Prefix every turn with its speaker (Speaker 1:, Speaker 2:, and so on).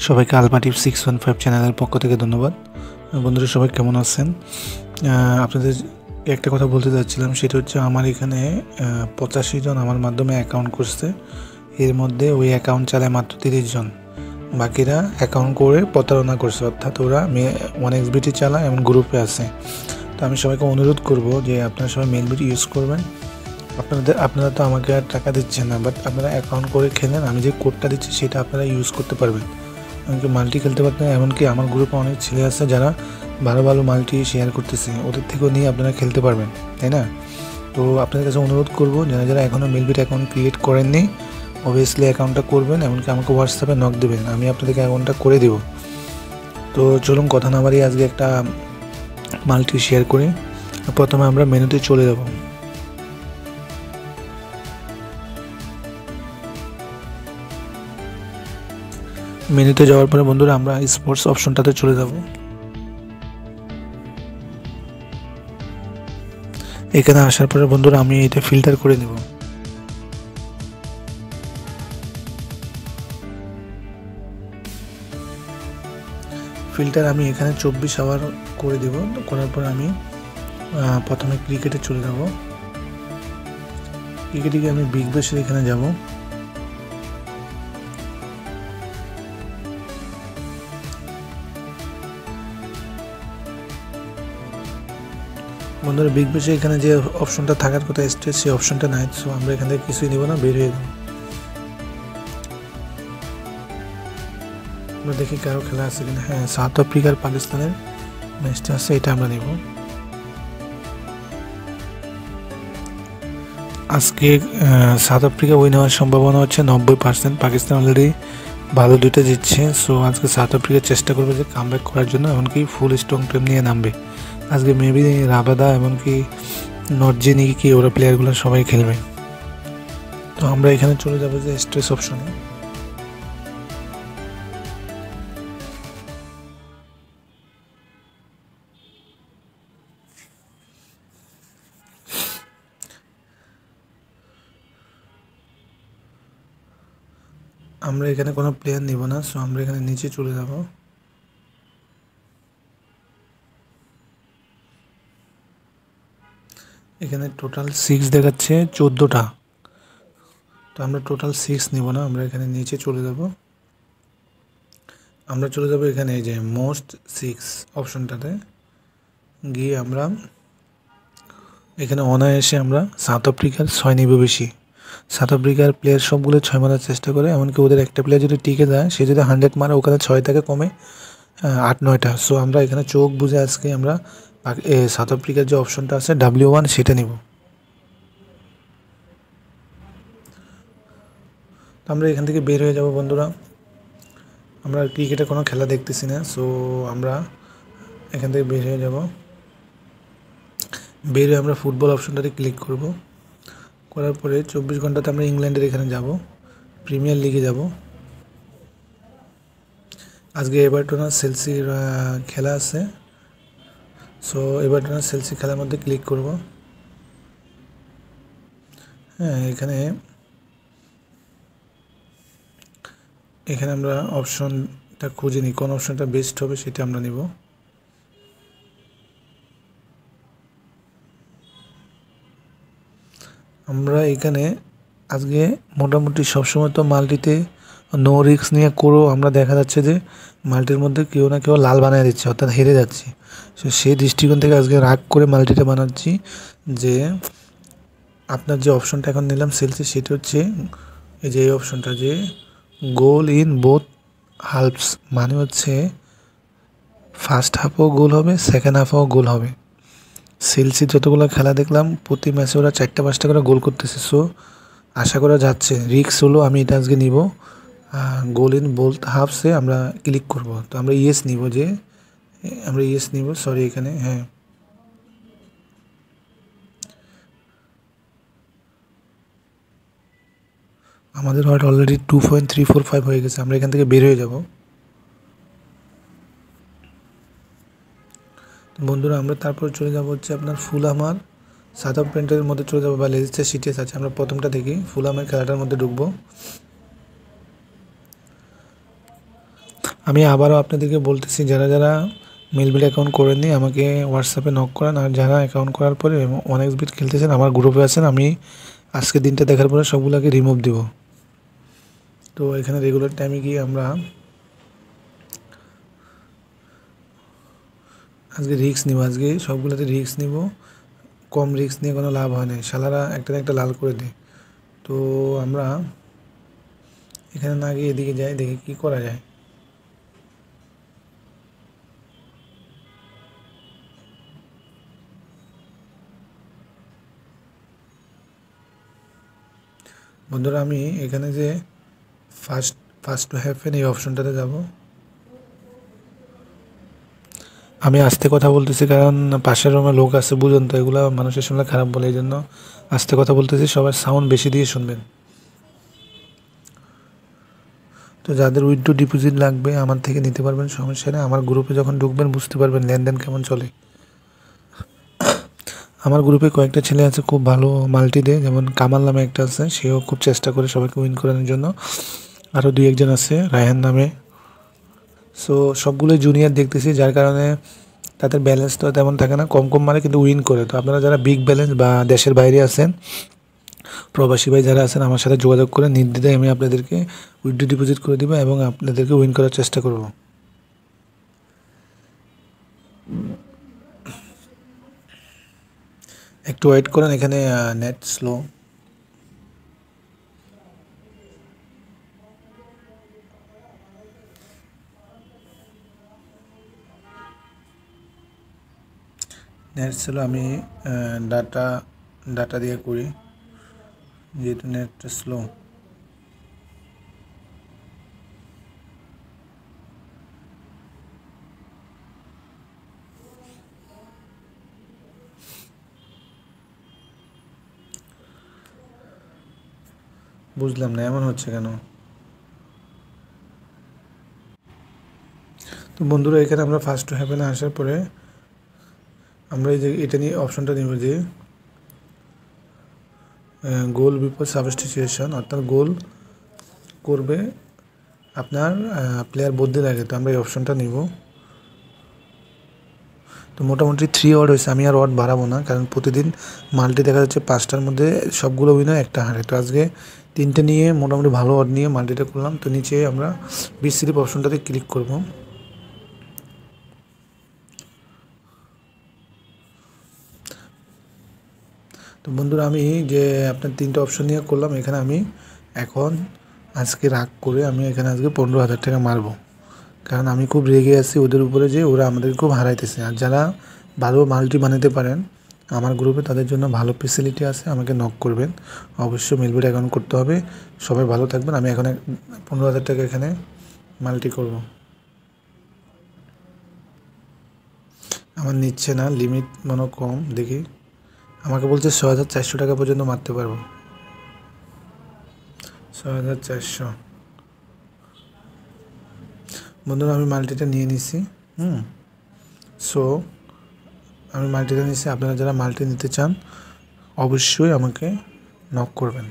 Speaker 1: সবাইকে আলফা টিপ 615 চ্যানেলের পক্ষ থেকে ধন্যবাদ। বন্ধুরা সবাই কেমন আছেন? আপনাদের একটা কথা বলতে চাচ্ছিলাম, সেটা হচ্ছে আমার এখানে 85 জন আমার মাধ্যমে অ্যাকাউন্ট করছে। এর মধ্যে ওই অ্যাকাউন্ট চালায় মাত্র 30 জন, বাকিরা অ্যাকাউন্ট করে প্রতারণা করছে, অর্থাৎ ওরা 1xBT চালায় এমন গ্রুপে আছে। তো আমি সবাইকে অনুরোধ করব যে আপনারা সবাই মেইলবিটি ইউজ করবেন। আপনারা তো আমাকে আর টাকা দিচ্ছেন না, বাট আপনারা অ্যাকাউন্ট করে খেলেন, আমি যে কোডটা দিচ্ছি সেটা আপনারা ইউজ করতে পারবেন। এমনকি মাল্টি খেলতে পারতেন। এমনকি আমার গ্রুপে অনেক ছেলে আছে যারা ভালো ভালো মাল্টি শেয়ার করতেছে, ওদের থেকেও নিয়ে আপনারা খেলতে পারবেন, তাই না? তো আপনাদের কাছে অনুরোধ করব, যারা যারা এখনও মেলবিট অ্যাকাউন্ট ক্রিয়েট করেননি, অবভিয়াসলি অ্যাকাউন্টটা করবেন। এমনকি আমাকে হোয়াটসঅ্যাপে নক দেবেন, আমি আপনাদেরকে অ্যাকাউন্টটা করে দেব। তো চলুন কথা না বাড়িয়ে আজকে একটা মাল্টি শেয়ার করি। প্রথমে আমরা মেনুতে চলে যাব। মেনুতে যাওয়ার পরে বন্ধুরা আমরা স্পোর্টস অপশনটাতে চলে যাব। এখানে আসার পরে বন্ধুরা আমি এটা ফিল্টার করে নেব। ফিল্টার আমি এখানে 24 আওয়ার করে দেব। করার পর আমি প্রথমে ক্রিকেটে চলে যাব। ক্রিকেটে গিয়ে আমি বিগ ব্যাশের এখানে যাব। বন্ধুরা বিগ ব্যাশে এখানে যে অপশনটা থাকার কথা স্টেজ, সেই অপশনটা নাই। সো আমরা এখান থেকে কিছুই নেব না, বের হয়ে যাব। আমরা দেখি কারো খেলা আছে কিনা। হ্যাঁ, সাউথ আফ্রিকার পাকিস্তানের ম্যাচটা আছে, এটা আমরা নেব। আজকে সাউথ আফ্রিকা উইন হওয়ার সম্ভাবনা হচ্ছে 90%। পাকিস্তান অলরেডি ভালো দুটো জিতছে। সো আজকে সাউথ আফ্রিকা চেষ্টা করবে যে কামব্যাক করার জন্য, এমনকি ফুল স্ট্রং টিম নিয়ে নামবে আজকে। মেবি রাবাদা এমনকি নর্জিনি কি ওরা প্লেয়ারগুলো সবাই খেলবে। তো আমরা এখানে চলে যাবো যে স্ট্রেস অপশনে। আমরা এখানে কোনো প্লেয়ার নিব না, সো আমরা এখানে নিচে চলে যাব। এখানে টোটাল 6 দেখাচ্ছে, 14টা। তো আমরা টোটাল 6 নিব না, আমরা এখানে নিচে চলে যাব। আমরা চলে যাব এখানে এই যে মোস্ট 6 অপশনটাতে গিয়ে আমরা এখানে অনায়াসে আমরা সাউথ আফ্রিকার 6 নিব বেশি। সাউথ আফ্রিকার প্লেয়ার সবগুলো 6 মারার চেষ্টা করে, এমনকি ওদের একটা প্লেয়ার যদি টিকে যায়, সে যদি 100 মারে, ওখানে 6 থেকে কমে 8-9টা। সো আমরা এখানে চোখ বুঝে আজকে আমরা সাউথ আফ্রিকার যে অপশনটা আছে W1 সেটা নিব। তো আমরা এখান থেকে বের হয়ে যাব বন্ধুরা। আমরা ক্রিকেটে কোনো খেলা দেখতেছি না, সো আমরা এখান থেকে বের হয়ে যাব। বের হয়ে আমরা ফুটবল অপশনটাতে ক্লিক করব। করার পরে 24 ঘন্টাতে আমরা ইংল্যান্ডের এখানে যাব, প্রিমিয়ার লিগে যাব। আজকে এভারটন আর চেলসির খেলা আছে। সো এভারটন আর চেলসি খেলার মধ্যে ক্লিক করব। হ্যাঁ, এখানে আমরা অপশনটা খুঁজে নিই, কোন অপশনটা বেস্ট হবে সেটা আমরা নিব। আমরা এখানে আজকে মোটামুটি সবসময় তো মাল্টিতে নো রিস্ক নিয়ে করো, আমরা দেখা যাচ্ছে যে মাল্টির মধ্যে কেউ না কেউ লাল বানিয়ে দিচ্ছে, অর্থাৎ হেরে যাচ্ছে। সো সেই দৃষ্টিকোণ থেকে আজকে রাগ করে মাল্টিটা বানাচ্ছি যে আপনার যে অপশনটা এখন নিলাম সেলসি, সেটা হচ্ছে এই যে এই অপশনটা, যে গোল ইন বোথ হাফস, মানে হচ্ছে ফার্স্ট হাফও গোল হবে, সেকেন্ড হাফও গোল হবে। সেলসি যতগুলো খেলা দেখলাম প্রতি ম্যাচে ওরা 4-5টা করে গোল করতেছে। সো আশা করা যাচ্ছে, রিস্ক হলো আমি এটা আজকে নিব। গোল ইন বোথ হাফসে আমরা ক্লিক করব। তো আমরা ইয়েস নিব, যে আমরা ইয়েস নিব। সরি, এখানে হ্যাঁ আমাদের হয়তো অলরেডি 2.345 হয়ে গেছে। আমরা এখান থেকে বের হয়ে যাব। বন্ধুরা আমরা তারপর চলে যাব হচ্ছে আপনার ফুলহাম আর সাউথাম্পটনের মধ্যে চলে যাবো, বা লেস্টার সিটি আছে। আমরা প্রথমটা দেখি ফুলহামের খেলাটার মধ্যে ঢুকবো। আমি আবারও আপনাদেরকে বলতেছি, যারা যারা মেলবিট অ্যাকাউন্ট করেননি আমাকে হোয়াটসঅ্যাপে নক করেন, আর যারা অ্যাকাউন্ট করার পরে OneXBet খেলতেছেন আমার গ্রুপে আছেন, আমি আজকে দিনটা দেখার পরে সবগুলোকে রিমুভ দিব। তো এখানে রেগুলার টাইমে গিয়ে আমরা আজকে রিস্ক নিব, আজকে সবগুলোতে রিস্ক নিব। কম রিস্ক নিয়ে কোনো লাভ হয় না, শালারা একটা না একটা লাল করে দেয়। তো আমরা এখানে না গিয়ে এদিকে যাই, দেখি কী করা যায়। বন্ধুরা আমি এখানে যে ফার্স্ট টু হ্যাপেন এই অপশনটাতে যাব। আমি আস্তে কথা বলতেছি কারণ পাশের রুমে লোক আছে, বুঝুন তো, এগুলো মানুষের শুনলে খারাপ বলে, এই জন্য আস্তে কথা বলতেছি, সবার সাউন্ড বেশি দিয়ে শুনবেন। তো যাদের উইথড্র ডিপোজিট লাগবে আমার থেকে নিতে পারবেন, সমস্যা নেই। আমার গ্রুপে যখন ঢুকবেন বুঝতে পারবেন লেনদেন কেমন চলে। আমার গ্রুপে কয়েকটা ছেলে আছে খুব ভালো মাল্টি দেয়, যেমন কামাল নামে একটা আছে, সেও খুব চেষ্টা করে সবাইকে উইন করানোর জন্য। আরও দুই একজন আছে রায়হান নামে। সো সবগুলোই জুনিয়র দেখতেছি, যার কারণে তাদের ব্যালেন্স তো তেমন থাকে না, কম কম মারে কিন্তু উইন করে। তো আপনারা যারা বিগ ব্যালেন্স বা দেশের বাইরে আছেন, প্রবাসী ভাই যারা আছেন, আমার সাথে যোগাযোগ করে নির্দ্বিধায় আমি আপনাদেরকে উইথড্র ডিপোজিট করে দেবো এবং আপনাদেরকে উইন করার চেষ্টা করব। একটু ওয়েট করেন, এখানে নেট স্লো। নেট স্লো, আমি ডাটা দিয়ে করি যেহেতু নেটটা স্লো। বুঝলাম না এমন হচ্ছে কেন। তো বন্ধুরা এখানে আমরা ফার্স্ট টু হ্যাপেনে আসার পরে আমরা এই যে এটা নিয়ে অপশনটা নিব যে গোল বিফোর সাবস্টিটিউশন, অর্থাৎ গোল করবে আপনার প্লেয়ার বদলে লাগে। তো আমরা এই অপশনটা নিব। তো মোটামুটি 3 ওয়ার্ড হয়েছে, আমি আর ওয়ার্ড বাড়াবো না, কারণ প্রতিদিন মাল্টি দেখা যাচ্ছে 5টার মধ্যে সবগুলো উইনার একটা হারে। তো আজকে 3টে নিয়ে মোটামুটি ভালো ওয়ার্ড নিয়ে মাল্টিটা করলাম। তো নিচে আমরা বিসিরিপ অপশনটাতে ক্লিক করব। তো বন্ধুরা আমি যে আপনার 3টে অপশন নিয়ে করলাম, এখানে আমি এখন আজকে রাগ করে আমি এখানে আজকে 15,000 টাকা মারবো, কারণ আমি খুব রেগে আছি ওদের উপরে যে ওরা আমাদের খুব হারাইতেছে। আর যারা ভালো মাল্টি বানাতে পারেন আমার গ্রুপে, তাদের জন্য ভালো ফেসিলিটি আছে, আমাকে নক করবেন। অবশ্যই মেলবিট অ্যাকাউন্ট করতে হবে। সবাই ভালো থাকবেন। আমি এখন 15,000 টাকা এখানে মাল্টি করব। আমার নিচ্ছে না, লিমিট মনে কম, দেখি। আমাকে বলছে 6,400 টাকা পর্যন্ত মারতে পারবো। 6,400। বন্ধুরা আমি মাল্টিটা নিয়ে নিছি। সো আমি মাল্টিটা নিচ্ছি। আপনারা যারা মাল্টি নিতে চান অবশ্যই আমাকে নক করবেন।